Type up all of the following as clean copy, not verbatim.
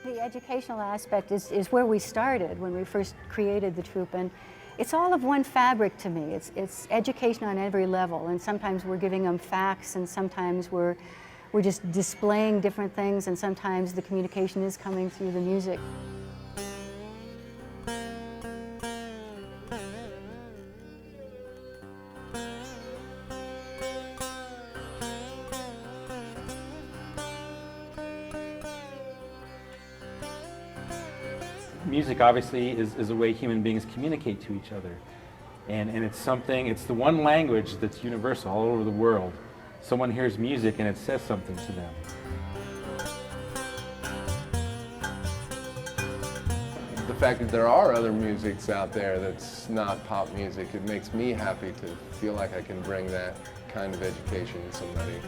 The educational aspect is where we started when we first created the troupe, and it's all of one fabric to me. It's education on every level, and sometimes we're giving them facts, and sometimes we're just displaying different things, and sometimes the communication is coming through the music. Music obviously is a way human beings communicate to each other. And it's the one language that's universal all over the world. Someone hears music and it says something to them. The fact that there are other musics out there that's not pop music, it makes me happy to feel like I can bring that kind of education to somebody.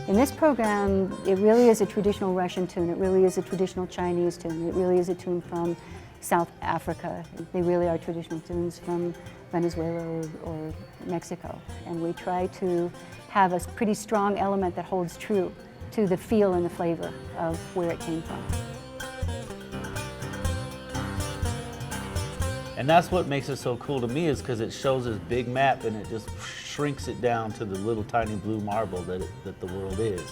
In this program, it really is a traditional Russian tune, it really is a traditional Chinese tune, it really is a tune from South Africa. They really are traditional tunes from Venezuela or Mexico. And we try to have a pretty strong element that holds true to the feel and the flavor of where it came from. And that's what makes it so cool to me, is because it shows this big map and it just shrinks it down to the little tiny blue marble that the world is.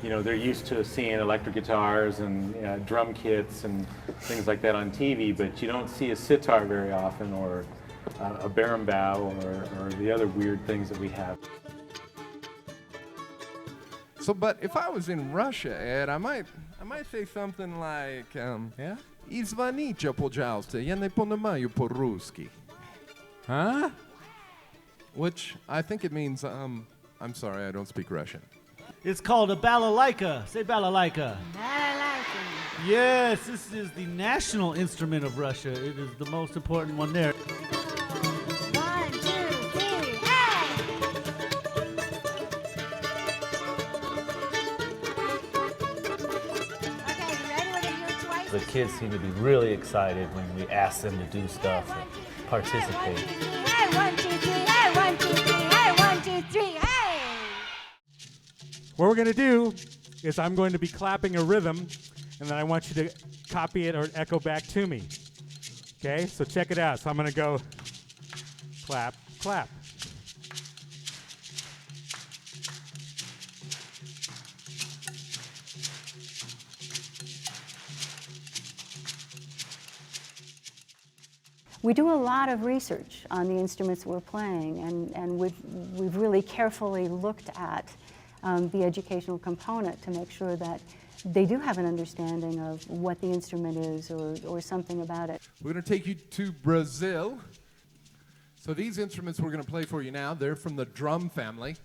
You know, they're used to seeing electric guitars and drum kits and things like that on TV, but you don't see a sitar very often, or a berimbau, or the other weird things that we have. So, but if I was in Russia, Ed, I might say something like, Yeah? Izvanicha, пожалуйста, я не понимаю по-русски. Huh? Which I think it means, I'm sorry, I don't speak Russian. It's called a balalaika. Say balalaika. Balalaika. Yes, this is the national instrument of Russia. It is the most important one there. 1, 2, 3, hey! Okay, you ready? We're gonna do it twice. The kids seem to be really excited when we ask them to do stuff and participate. Hey, 1, 2, 3, hey, 1, 2, 3, hey, 1, 2, 3, hey! What we're going to do is I'm going to be clapping a rhythm, and then I want you to copy it or echo back to me. Okay, so check it out. So I'm going to go clap, clap. We do a lot of research on the instruments we're playing, and we've really carefully looked at the educational component to make sure that they do have an understanding of what the instrument is or something about it. We're going to take you to Brazil. So these instruments we're going to play for you now, they're from the drum family.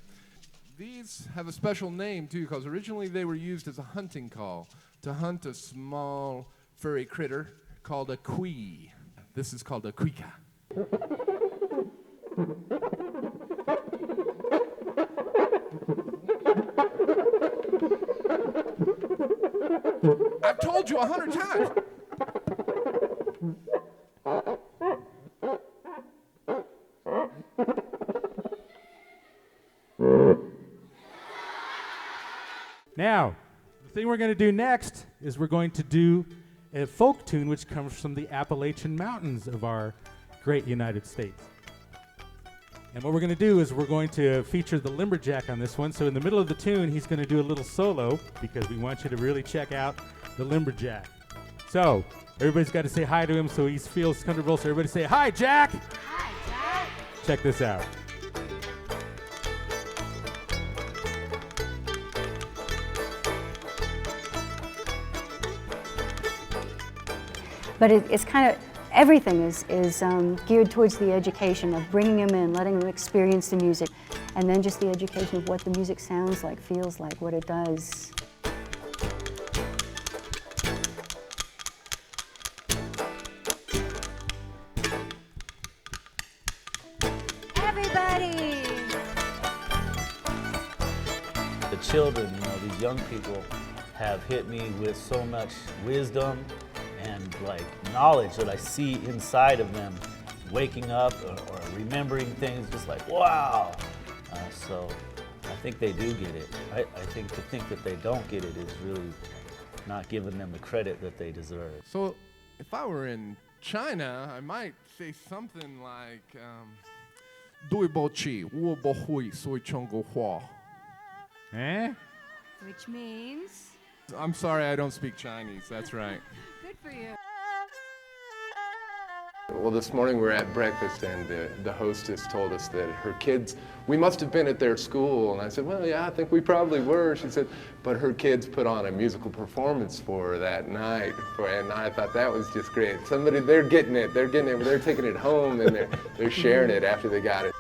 These have a special name too, because originally they were used as a hunting call to hunt a small furry critter called a cuy. This is called a cuica. I've told you 100 times. Now, the thing we're going to do next is we're going to do a folk tune which comes from the Appalachian Mountains of our great United States. And what we're going to do is we're going to feature the lumberjack on this one. So in the middle of the tune, he's going to do a little solo because we want you to really check out the lumberjack. So everybody's got to say hi to him so he feels comfortable. So everybody say, "Hi, Jack!" Hi, Jack. Check this out. But it's kind of, everything is geared towards the education of bringing them in, letting them experience the music, and then just the education of what the music sounds like, feels like, what it does. Everybody! The children, these young people have hit me with so much wisdom and like knowledge that I see inside of them, waking up or remembering things, just like, wow. So I think they do get it. I think to think that they don't get it is really not giving them the credit that they deserve. So if I were in China, I might say something like, 对不起，我不会说中国话. Eh? Which means, I'm sorry, I don't speak Chinese. That's right. good for you. Well, this morning we were at breakfast and the hostess told us that her kids, we must have been at their school. And I said, well, yeah, I think we probably were. She said, but her kids put on a musical performance for her that night. And I thought that was just great. Somebody, they're getting it, they're taking it home and they're sharing it after they got it.